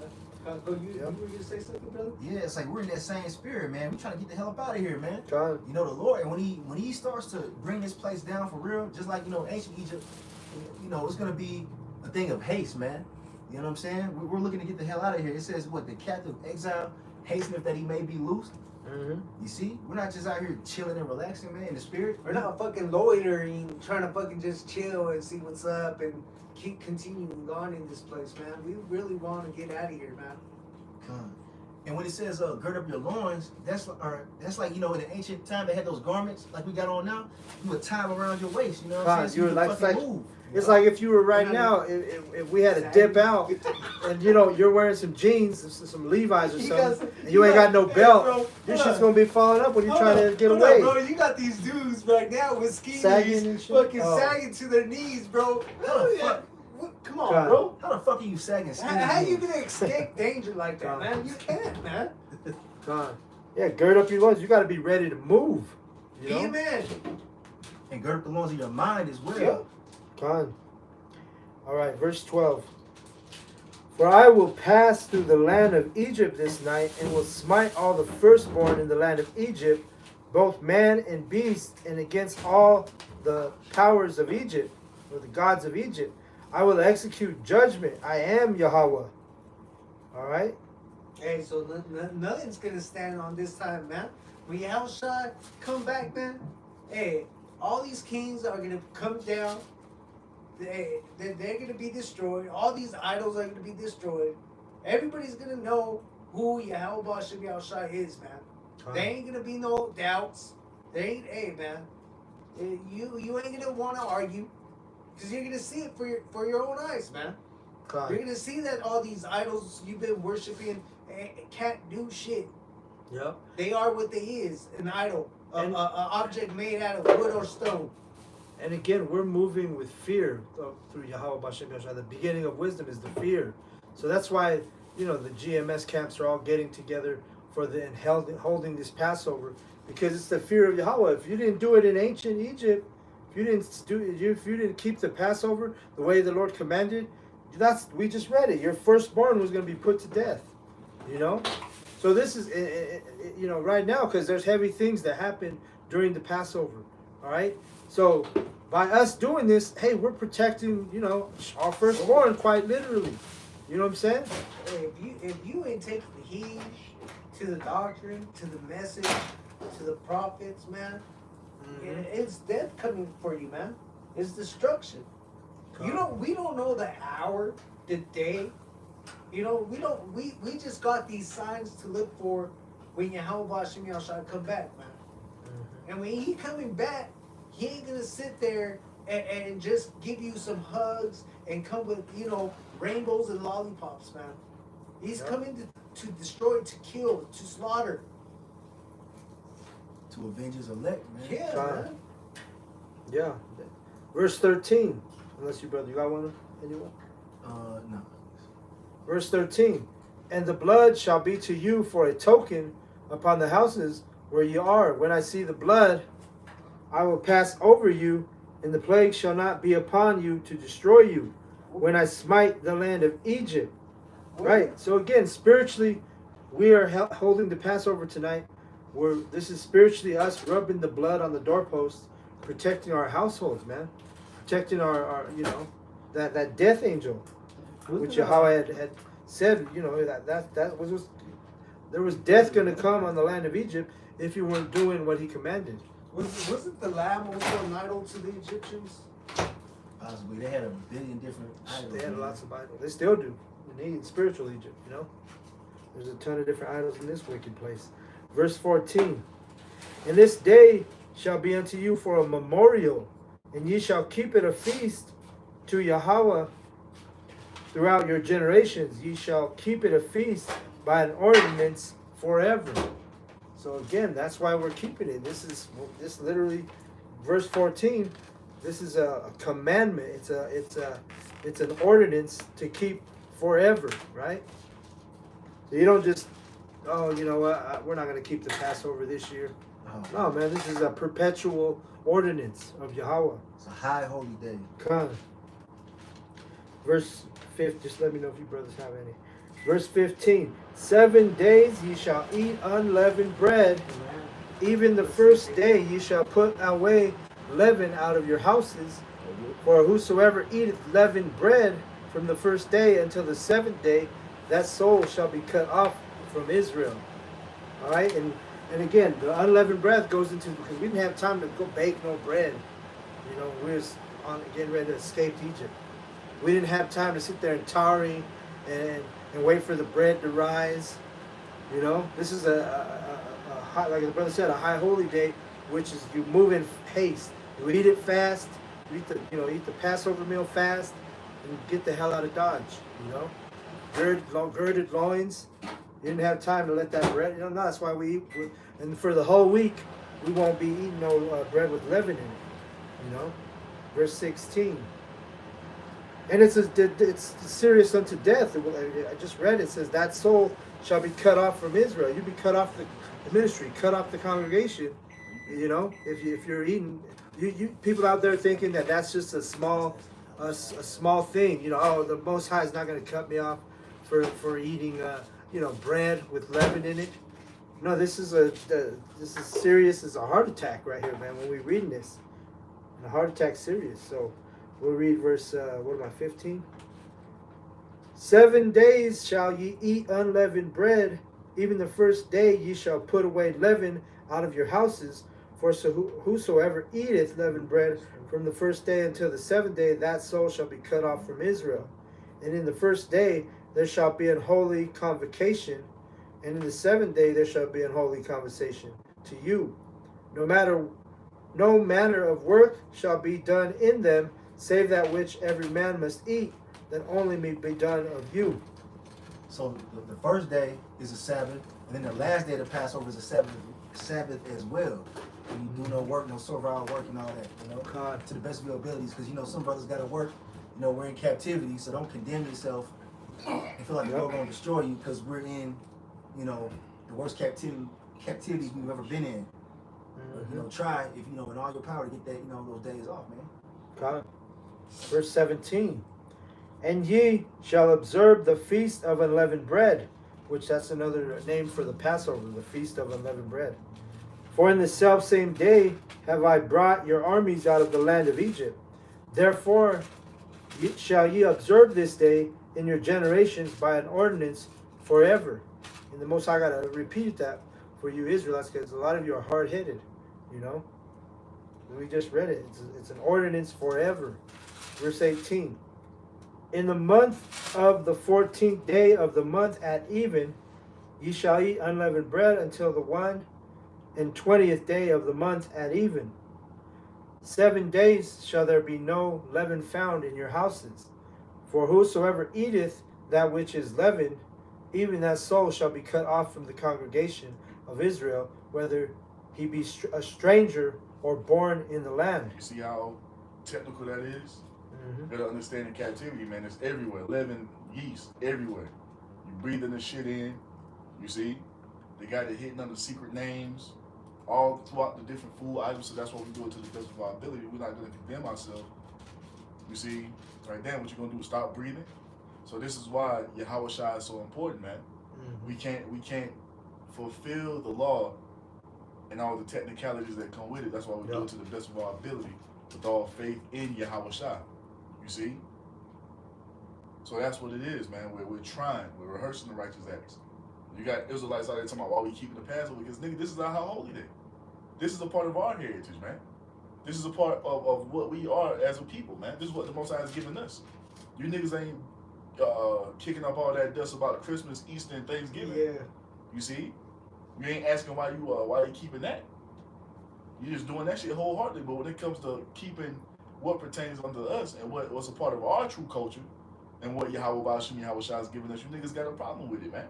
Go, you Yeah. were going to say something, brother? Yeah, it's like we're in that same spirit, man. We're trying to get the hell up out of here, man. Con. You know, the Lord, and when he starts to bring this place down for real, just like, ancient Egypt, it's going to be a thing of haste, man. You know what I'm saying? We're looking to get the hell out of here. It says, what, the captive exile hasteneth that he may be loosed. Mm-hmm. You see? We're not just out here chilling and relaxing, man, in the spirit. We're not fucking loitering, trying to fucking just chill and see what's up and keep continuing on in this place, man. We really want to get out of here, man. Come. And when it says gird up your loins, that's like, in the ancient time they had those garments like we got on now. You would tie them around your waist, you know what I'm saying? So You were could like, fucking move. It's like if you were right now, if we had to dip out, and you're wearing some jeans, some Levi's or something, and you ain't got no belt, your shit's gonna be falling up when you're trying to get away. Bro, you got these dudes right now with ski Sagging knees, and shit? fucking Oh. sagging to their knees, bro. How the fuck? Come on, God. bro. How the fuck are you sagging skinny How you jeans? gonna escape danger like that, God. man? You can't, man. Con. Yeah, gird up your loins. You got to be ready to move. You know? Amen. And gird up the loins of your mind as well. Yeah. Con. All right, verse 12. For I will pass through the land of Egypt this night, and will smite all the firstborn in the land of Egypt, both man and beast, and against all the powers of Egypt, or the gods of Egypt. I will execute judgment. I am Yahweh. All right? Hey, so nothing's gonna stand on this time, man. When Yahushua come back, man, hey, all these kings are gonna come down. They're gonna be destroyed. All these idols are gonna be destroyed. Everybody's gonna know who Yahweh Shem Yahushua is, man. There ain't gonna be no doubts. There ain't, hey, man. You ain't gonna want to argue, because you're gonna see it for your own eyes, man. Con. You're gonna see that all these idols you've been worshiping can't do shit. Yep. They are what they is, an idol, an And- object made out of wood or stone. And again, we're moving with fear through Yahweh Bashem Yahshua. The beginning of wisdom is the fear. So that's why, the GMS camps are all getting together and holding this Passover, because it's the fear of Yahweh. If you didn't do it in ancient Egypt, if you didn't keep the Passover the way the Lord commanded, we just read it. Your firstborn was going to be put to death. So this is, right now, because there's heavy things that happen during the Passover. All right. So by us doing this, hey, we're protecting, our firstborn quite literally. You know what I'm saying? Hey, if you ain't taking heed to the doctrine, to the message, to the prophets, man, it's death coming for you, man. It's destruction. We don't know the hour, the day. We just got these signs to look for when Yahweh Shem Yahushua come back, man. And when he coming back, he ain't gonna sit there and just give you some hugs and come with, rainbows and lollipops, man. He's coming to destroy, to kill, to slaughter. To avenge his elect, man. Yeah, Fine. man. Yeah. Verse 13. Unless you got one? Anyone? No. Verse 13. And the blood shall be to you for a token upon the houses where you are. When I see the blood, I will pass over you, and the plague shall not be upon you to destroy you, when I smite the land of Egypt. Right. So again, spiritually, we are holding the Passover tonight. This is spiritually us rubbing the blood on the doorposts, protecting our households, man, protecting our that death angel, which Yahweh had said, that was there was death going to come on the land of Egypt if you weren't doing what he commanded. Wasn't the lamb also an idol to the Egyptians? Possibly. They had a billion different idols. They had man. lots of idols. They still do. They need spiritual Egypt, you know? There's a ton of different idols in this wicked place. Verse 14. And this day shall be unto you for a memorial, and ye shall keep it a feast to Yahweh throughout your generations. Ye shall keep it a feast by an ordinance forever. So again, that's why we're keeping it. This literally, verse 14. This is a commandment. It's an ordinance to keep forever, right? So you don't just, oh, you know what? We're not going to keep the Passover this year. No, man, this is a perpetual ordinance of Yahweh. It's a high holy day. Come. Verse 5, just let me know if you brothers have any. Verse 15. 7 days ye shall eat unleavened bread. Even the first day ye shall put away leaven out of your houses. For whosoever eateth leavened bread from the first day until the 7th day, that soul shall be cut off from Israel. All right, and again, the unleavened bread goes into, because we didn't have time to go bake no bread. You know, we was getting ready to escape Egypt. We didn't have time to sit there and tarry and wait for the bread to rise. You know, this is a high, like the brother said, a high holy day, which is you move in haste. You eat it fast. You eat the Passover meal fast, and get the hell out of Dodge. You know, girded loins. You didn't have time to let that bread. You know, no, that's why we eat. And for the whole week, we won't be eating no bread with leaven in it. You know, verse 16. And it's serious unto death. I just read it says that soul shall be cut off from Israel. You be cut off the ministry, cut off the congregation. You know, if you're eating, you people out there thinking that that's just a small thing. You know, oh, the Most High is not going to cut me off for eating bread with leaven in it. No, this is serious. It's a heart attack right here, man. When we're reading this, and a heart attack serious. So we'll read verse 15. 7 days shall ye eat unleavened bread. Even the first day ye shall put away leaven out of your houses. For whosoever eateth leavened bread from the first day until the 7th day, that soul shall be cut off from Israel. And in the first day there shall be an holy convocation, and in the 7th day there shall be an holy conversation to you. No manner of work shall be done in them, save that which every man must eat, that only may be done of you. So the first day is a Sabbath, and then the last day of the Passover is a Sabbath as well. And you do no work, no servile work and all that, you know, God. to the best of your abilities. Because, you know, some brothers got to work. You know, we're in captivity, so don't condemn yourself and feel like the Lord going to destroy you because we're in, you know, the worst captivity we've ever been in. Mm-hmm. You know, try, if you know, in all your power to get that, you know, those days off, man. God. Verse 17. And ye shall observe the feast of unleavened bread, which that's another name for the Passover, the feast of unleavened bread. For in the selfsame day have I brought your armies out of the land of Egypt. Therefore shall ye observe this day in your generations by an ordinance forever. And the Most High got to repeat that for you Israelites, because a lot of you are hard-headed, you know. We just read it. It's an ordinance forever. Verse 18. In the month of the 14th day of the month at even, ye shall eat unleavened bread until the 21st day of the month at even. 7 days shall there be no leaven found in your houses. For whosoever eateth that which is leavened, even that soul shall be cut off from the congregation of Israel, whether he be a stranger or born in the land. You see how technical that is? Mm-hmm. You gotta understand in captivity, man, it's everywhere. Leaven, yeast, everywhere. You breathing the shit in, you see? They got it hidden under secret names, all throughout the different food items, so that's why we do it to the best of our ability. We're not gonna condemn ourselves. You see, right then, what you're gonna do is stop breathing. So this is why Yahweh Shai is so important, man. Mm-hmm. We can't fulfill the law and all the technicalities that come with it. That's why we do it to the best of our ability, with all faith in Yahweh Shai. You see? So that's what it is, man. We're trying. We're rehearsing the righteous acts. You got Israelites out there talking about why we keeping the Passover, because nigga, this is not how holy day. This is a part of our heritage, man. This is a part of what we are as a people, man. This is what the Most High has given us. You niggas ain't kicking up all that dust about Christmas, Easter, and Thanksgiving. Yeah. You see? You ain't asking why you keeping that. You're just doing that shit wholeheartedly. But when it comes to keeping what pertains unto us and what's a part of our true culture and what Yahweh Bashim Yahweh Shai has given us, you niggas got a problem with it, man.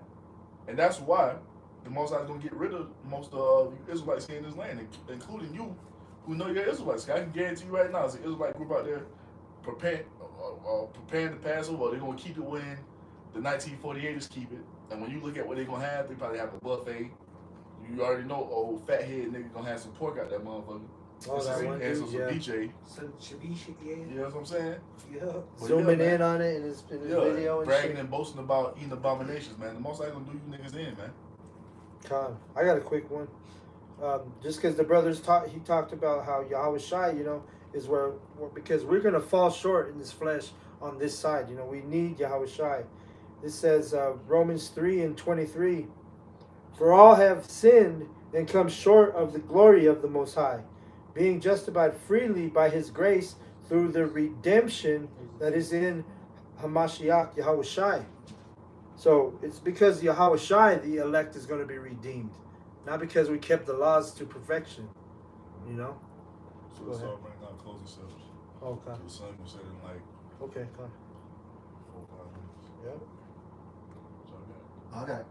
And that's why the Most High is gonna get rid of most of you Israelites here in this land, including you, who know you're Israelites. I can guarantee you right now, there's an Israelite group out there preparing the Passover. They're gonna keep it when the 1948ers keep it. And when you look at what they're gonna have, they probably have a buffet. You already know, old fat head nigga gonna have some pork out that motherfucker. Oh, that one dude, some yeah. DJ. Some Shabishi, yeah. You know what I'm saying? Yeah. But Zooming yeah, in on it in his video and bragging shit. and boasting about eating abominations, man. The Most High gonna do you niggas in, man. Con, I got a quick one. Just because the brothers he talked about how Yahweh Shai, is where because we're gonna fall short in this flesh on this side. We need Yahweh Shai. This says Romans 3:23. For all have sinned and come short of the glory of the Most High, being justified freely by His grace through the redemption that is in Hamashiach Yahweh Shai. So it's because Yahweh Shai the elect is going to be redeemed, not because we kept the laws to perfection. So Go let's ahead. start bringing out closing service. Okay. The sun will set in like Okay. Come. 4 or 5 minutes. Yep. So I got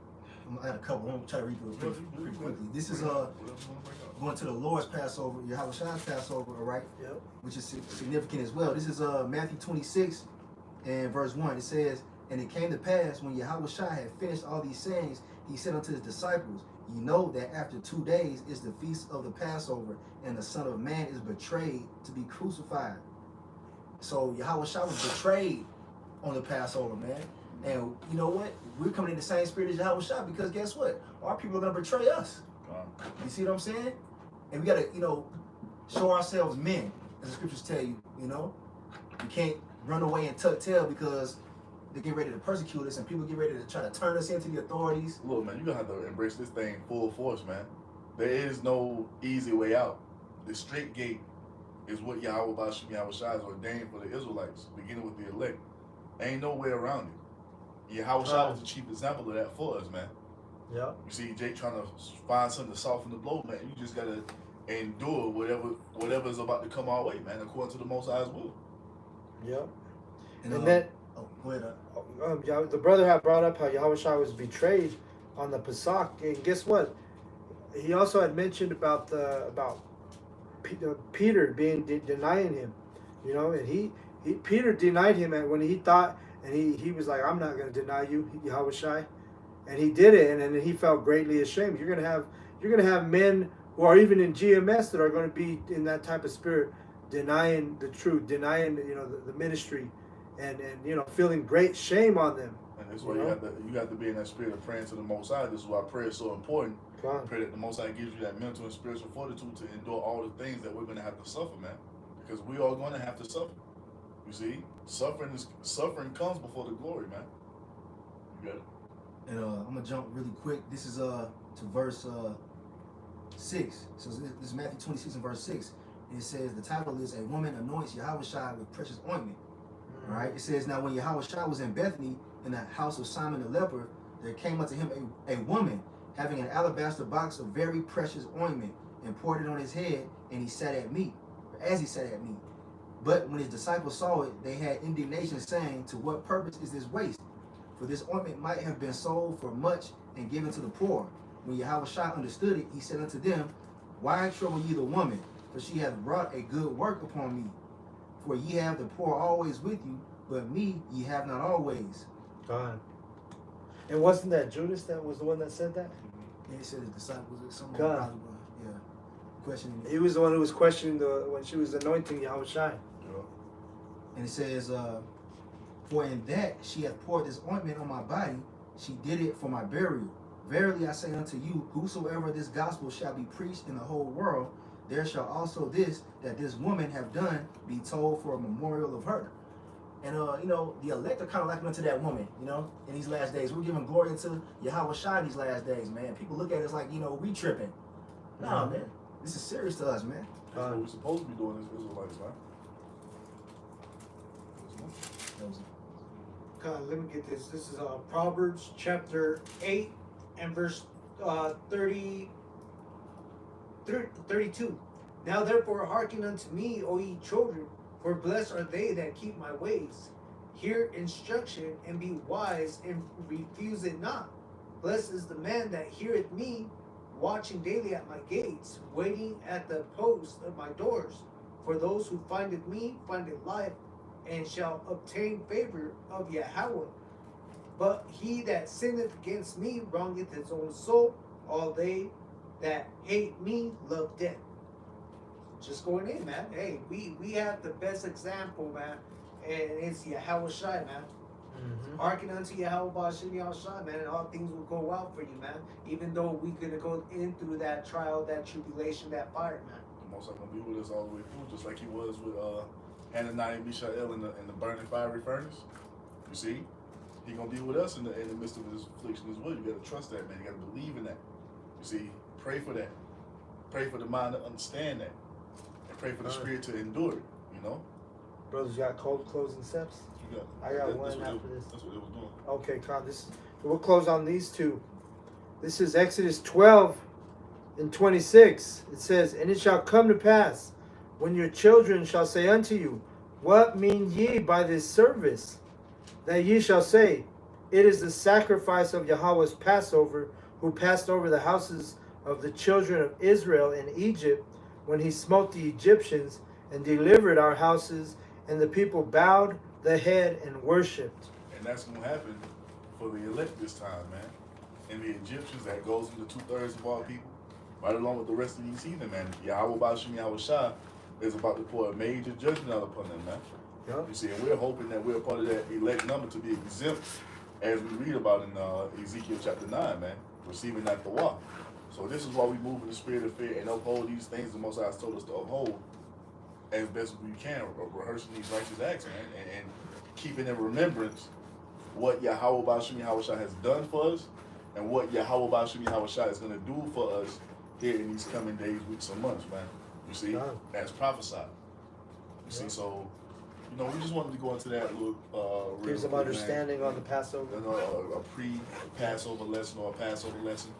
a couple. I'm gonna try to read through it pretty quickly. This is going to the Lord's Passover, Yahweh Shai's Passover, all right? Yep. Which is significant as well. This is Matthew 26 and verse 1. It says, and it came to pass when Yahweh Shai had finished all these sayings, he said unto his disciples, ye know that after 2 days is the feast of the Passover, and the Son of Man is betrayed to be crucified. So Yahweh Shai was betrayed on the Passover, man. And you know what? We're coming in the same spirit as Yahweh Shai because guess what? Our people are going to betray us. You see what I'm saying? And we got to, show ourselves men, as the scriptures tell you, You can't run away and tuck tail because they get ready to persecute us and people get ready to try to turn us into the authorities. Look, man, you're going to have to embrace this thing full force, man. There is no easy way out. The straight gate is what Yahweh Bashim Yahweh Shai has ordained for the Israelites, beginning with the elect. Ain't no way around it. Yahweh Shai was the chief example of that for us, man. Yep. You see Jake trying to find something to soften the blow, man. You just got to endure whatever is about to come our way, man, according to the Most High's will. Yep. And then go ahead. the brother had brought up how Yahweh Shai was betrayed on the Pesach, and guess what? He also had mentioned about Peter denying him, and Peter denied him when he thought, and he was like, I'm not going to deny you, Yahweh Shai, and he did it, and then he felt greatly ashamed. You're gonna have men who are even in GMS that are going to be in that type of spirit, denying the truth, denying the ministry, and feeling great shame on them. And that's why you have to be in that spirit of praying to the Most High. This is why prayer is so important. Pray that the Most High gives you that mental and spiritual fortitude to endure all the things that we're going to have to suffer, man. Because we are going to have to suffer. You see, suffering comes before the glory, man. You got it. And I'm gonna jump really quick. This is to verse 6. So this is Matthew 26 and verse 6. And it says the title is "A Woman Anoints Yahweh Shai with Precious Ointment." All right. It says, now when Yahweh Shai was in Bethany in the house of Simon the leper, there came unto him a woman having an alabaster box of very precious ointment, and poured it on his head, and he sat at meat, as he sat at meat. But when his disciples saw it, they had indignation, saying, to what purpose is this waste? For this ointment might have been sold for much and given to the poor. When Yahweh Shai understood it, he said unto them, why trouble ye the woman? For she hath wrought a good work upon me. For ye have the poor always with you, but me ye have not always. God. And wasn't that Judas that was the one that said that? Yeah, he said his disciples or someone God. probably was, yeah, questioning it. He was the one who was questioning when she was anointing Yahweh Shai. And it says, for in that she hath poured this ointment on my body, she did it for my burial. Verily I say unto you, whosoever this gospel shall be preached in the whole world, there shall also this that this woman have done be told for a memorial of her. And the elect are kind of likened unto that woman, in these last days. We're giving glory to Yahweh Shai these last days, man. People look at us like, we tripping. Nah, man. This is serious to us, man. That's what we're supposed to be doing as Israelites, man. Let me get this. This is Proverbs chapter 8 and verse 32. Now therefore hearken unto me, O ye children, for blessed are they that keep my ways. Hear instruction and be wise and refuse it not. Blessed is the man that heareth me, watching daily at my gates, waiting at the post of my doors. For those who findeth me findeth life, and shall obtain favor of Yahweh. But he that sinneth against me wrongeth his own soul. All they that hate me love death. Just going in, man. Hey, we have the best example, man, and it's Yahweh Shai, man. Hearken unto Yahweh Ba'ashem Yahushai, man, and all things will go well for you, man. Even though we gonna go in through that trial, that tribulation, that fire, man. The Most High gonna be with us all the way through, just like he was with Hananiah and Mishael in the burning fiery furnace. You see, he gonna be with us in the midst of his affliction as well. You gotta trust that, man. You gotta believe in that. You see, pray for that. Pray for the mind to understand that, and pray for the spirit to endure it. You know. Brothers, you got cold closing steps? I got one after this. That's what it was doing. Okay, Con. We'll close on these two. This is Exodus 12 and 26. It says, and it shall come to pass, when your children shall say unto you, what mean ye by this service? That ye shall say, it is the sacrifice of Yahweh's Passover, who passed over the houses of the children of Israel in Egypt, when he smote the Egyptians and delivered our houses, and the people bowed the head and worshipped. And that's gonna happen for the elect this time, man. And the Egyptians, that goes into 2/3 of all people, right along with the rest of these heathen, man. Yahweh Ba'ashem Yahushai is about to pour a major judgment out upon them, man. Yep. You see, and we're hoping that we're part of that elect number to be exempt, as we read about in Ezekiel chapter 9, man, receiving that Tawah. So this is why we move in the spirit of fear and uphold these things the Most High has told us to uphold as best as we can, rehearsing these righteous acts, man, and keeping in remembrance what Yahweh Ba'ashem Yahushai has done for us, and what Yahweh Ba'ashem Yahushai is going to do for us here in these coming days, weeks, and months, man. You see, as prophesied. You see, so, you know, we just wanted to go into that little Give some understanding on the Passover. You know, a pre-Passover lesson or a Passover lesson,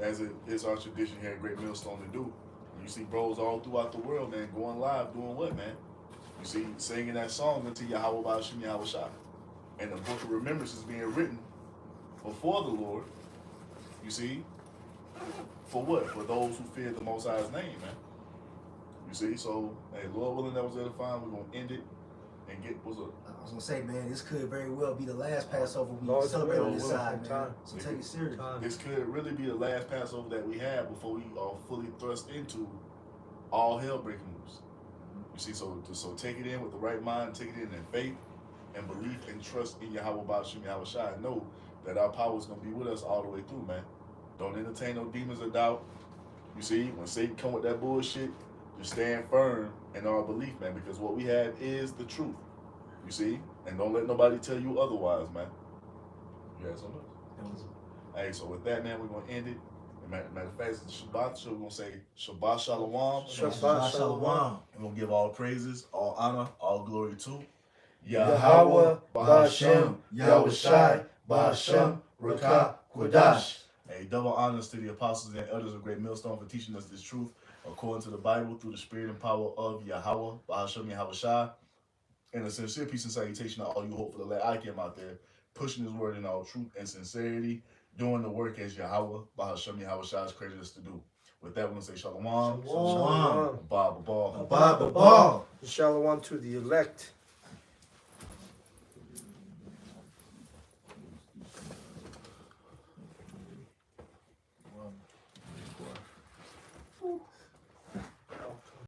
as it is our tradition here at Great Millstone to do. You see bros all throughout the world, man, going live, doing what, man? You see, singing that song unto Yahweh Ba'ashem Yahushai. And the book of remembrance is being written before the Lord, you see, for what? For those who fear the Most High's name, man. You see, so, hey, Lord willing, that was edifying. We're going to end it and get, what's up? I was gonna say, man, this could very well be the last Passover we Lord, celebrate on Lord, this Lord, side, man. time. So take it serious. This could really be the last Passover that we have before we are fully thrust into all hell breaking loose. You see, so take it in with the right mind, take it in faith and belief and trust in Yahweh Ba'ashem Yahushai. Know that our power is going to be with us all the way through, man. Don't entertain no demons of doubt. You see, when Satan come with that bullshit, just stand firm in our belief, man, because what we have is the truth. You see? And don't let nobody tell you otherwise, man. You had something else? Hey, so with that, man, we're going to end it. Matter of fact, it's the Shabbat, so we're going to say Shabbat Shalom. Shabbat Shalom. And we'll give all praises, all honor, all glory to Yahweh, Ba'ashem, Yahushai, Ba'ashem, Rakah, Kodash. Hey, double honors to the apostles and elders of Great Millstone for teaching us this truth according to the Bible through the spirit and power of Yahweh, Ba'ashem, Yahushai. And a sincere peace and salutation to all you hopeful elect Ikem out there, pushing his word in all truth and sincerity, doing the work as Yahweh, Ba'ashem, Yahushai has created us to do. With that, we're going to say Shalom. Shalom. Abba, Abba. Abba, Abba. Shalom to the elect.